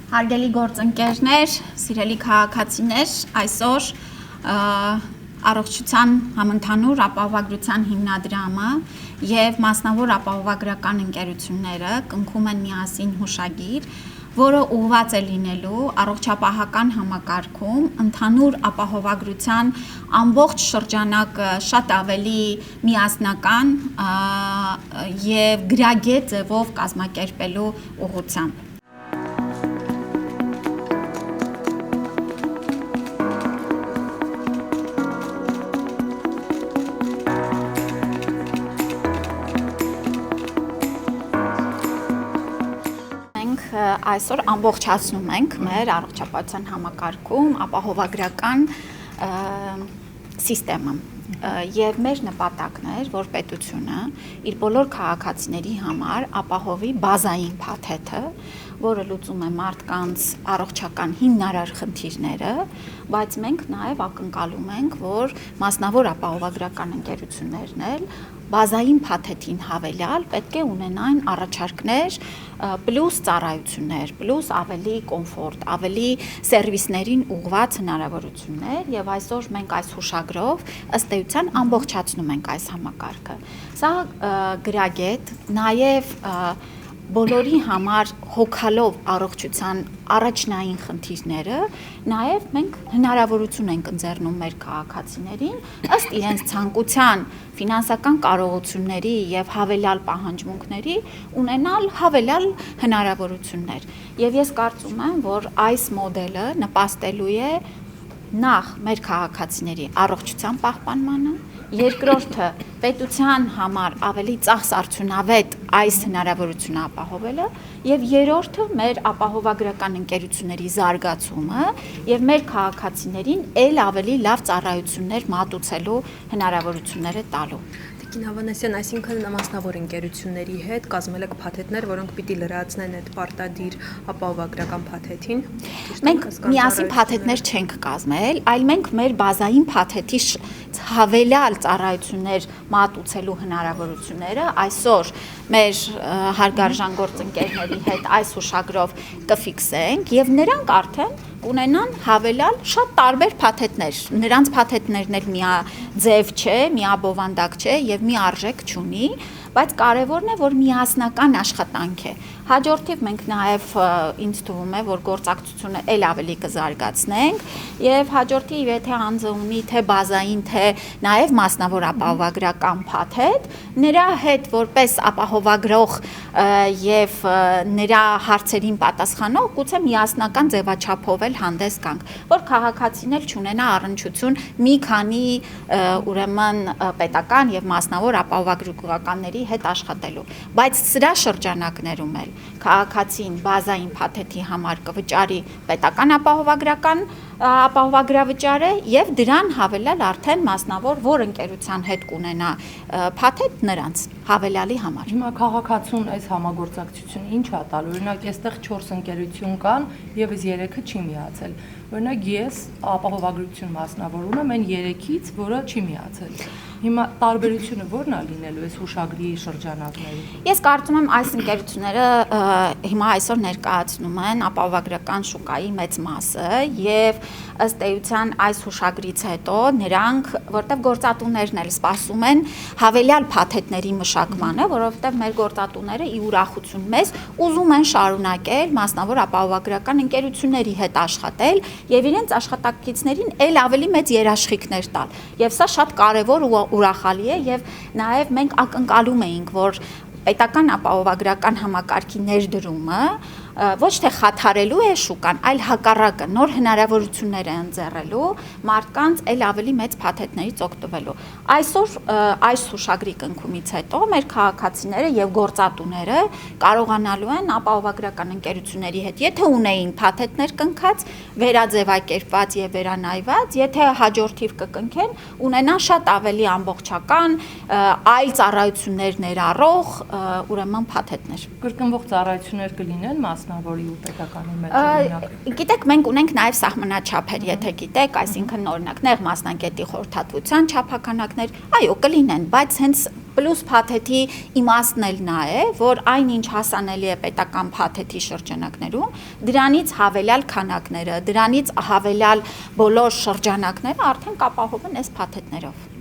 Հարգելի գործընկերներ, սիրելի քաղաքացիներ, այսօր առողջության համընդհանուր ապահովագրության հիմնադրամը եւ մասնավոր ապահովագրական ընկերությունները կնքում են միասին հուշագիր, որը ուղղված է լինելու առողջապահական համակարգում ընդհանուր ապահովագրության ամբողջ շրջանակը շատ ավելի միասնական եւ գրագետ ձևով կազմակերպելու ուղղությամբ։ Այսօր ամբողջացնում ենք մեր առողջապահության համակարգում ապահովագրական սիստեմը եւ մեր նպատակն էր, որ պետությունը իր բոլոր քաղաքացիների համար ապահովի բազային փաթեթը, որը լուծում է մարդկանց առողջական հիմնարար խնդիրները, բայց մենք նաև ակնկալում ենք, որ մասնավոր ապահովագրական ընկերություններն էլ բազային փաթեթին հավելյալ պետք է ունենան առաջարկներ, պլյուս ծառայություններ, պլյուս ավելի կոմֆորտ, ավելի սերվիսներին ուղղված հնարավորություններ եւ այսօր մենք այս հուշագրով ըստ էության ամբողջացնում ենք այս համակարգը։ Սա գրագետ նաև բոլորի համար հոգալով առողջության առաջնային խնդիրները, նաև մենք հնարավորություն ենք ընձեռնում մեր քաղաքացիներին ըստ իրենց ցանկության ֆինանսական կարողությունների եւ հավելյալ պահանջմունքների ունենալ հավելյալ հնարավորություններ։ Եվ ես կարծում եմ, որ այս մոդելը նպաստելու է նախ մեր քաղաքացիների առողջության պահպանմանը, երկրորդը պետության համար ավելի ծախսարդյունավետ այս հնարավորությունը ապահովելը եւ երրորդը մեր ապահովագրական ընկերությունների զարգացումը եւ մեր քաղաքացիներին ել ավելի լավ ծառայություններ մատուցելու հնարավորությունները տալու։ Տիկին Հավանեսյան, այսինքն մասնավոր ընկերությունների հետ կազմել եք փաթեթներ, որոնք պիտի լրացնեն այդ պարտադիր ապահովագրական փաթեթին։ Մենք միասին փաթեթներ չենք կազմել, այլ մենք մեր բազային փաթեթի հավելյալ ծառայություններ մատուցելու հնարավորությունները այսօր մեր հարգարժան գործընկերների հետ այս հուշագրով կֆիքսենք եւ նրանք արդեն կունենան հավելյալ շատ տարբեր փաթեթներ։ Նրանց փաթեթներն էլ միաձև չէ, միաբովանդակ չէ եւ մի արժեք չունի, բայց կարևորն է, որ միասնական աշխատանք է։ Հաջորդիվ մենք նաև ինձ թվում է, որ գործակցությունը ել ավելի կզարգացնենք եւ հաջորդիվ եթե անձը ունի թե բազային, թե նաև մասնավոր ապահովագրական փաթեթ, նրա հետ որպես ապահովագրող եւ նրա հարցերին պատասխանող գուցե միասնական ձևաչափով էլ հանդես գանք, որ քաղաքացին էլ չունենա առնչություն մի քանի ուրեմն պետական եւ մասնավոր ապահովագրականների հետ աշխատելու, բայց սրա շրջանակներում էլ քաղաքացին բազային փաթեթի համար կվճարի պետական ապահովագրավճարը եւ դրան հավելյալ արդեն մասնավոր որ ընկերության հետ կունենա փաթեթ նրանց հավելյալի համար։ Հիմա քաղաքացուն այս համագործակցությունը ինչ է տալու։ Օրինակ, այստեղ 4 ընկերություն կան եւ այս 3-ը չի միացել։ Օրինակ, ես ապահովագրություն մասնավոր ունեմ այն 3-ից, որը չի միացել։ Հիմա տարբերությունը ո՞րն է լինելու այս հուշագրի շրջանակներում։ Ես կարծում եմ այս ընկերությունները հիմա այսօր ներկայացնում են ապահովագրական շուկայի մեծ մասը եւ ըստ էության այս հուշագրից հետո նրանք, որտեղ գործատուներն էլ սպասում են հավելյալ փաթեթների մշակմանը, որովհետեւ մեր գործատուները ի ուրախություն մեզ ուզում են շարունակել մասնավոր ապահովագրական ընկերությունների հետ աշխատել եւ իրենց աշխատակիցներին ել ավելի մեծ երաշխիքներ տալ։ Եվ սա շատ կարեւոր ու ուրախալի է եւ նաեւ մենք ակնկալում էինք, որ պետական ապահովագրական համակարգի ներդրումը ոչ թե խաթարելու է շուկան, այլ հակառակը նոր հնարավորություններ է ընձեռելու մարդկանց ել ավելի մեծ փաթեթներից օգտվելու։ Այսօր այս հուշագրի կնքումից հետո մեր քաղաքացիները եւ գործատուները կարողանալու են ապահովագրական ընկերությունների հետ, եթե ունեին փաթեթներ կնքած, վերաձևակերպված եւ վերանայված, եթե հաջորդիվ կկնքեն, ունենան շատ ավելի ամբողջական, այլ ծառայություններ ներառող ուրեմն փաթեթներ։ Կրկնվող ծառայություններ կլինեն մասնավորի ու պետականի մեջ օրինակ։ Գիտեք, մենք ունենք նաև սահմանաչափեր, եթե գիտեք, այսինքն օրինակ նեղ մասնագետի խորհրդատվության չափականակներ, այո, կլինեն, բայց հենց Պլյուս փաթեթի իմաստն էլ նա է, որ այնինչ հասանելի է պետական փաթեթի շրջանակներում, դրանից հավելյալ քանակները, դրանից հավելյալ բոլոր շրջանակները արդեն կապահով են այս փաթեթներով։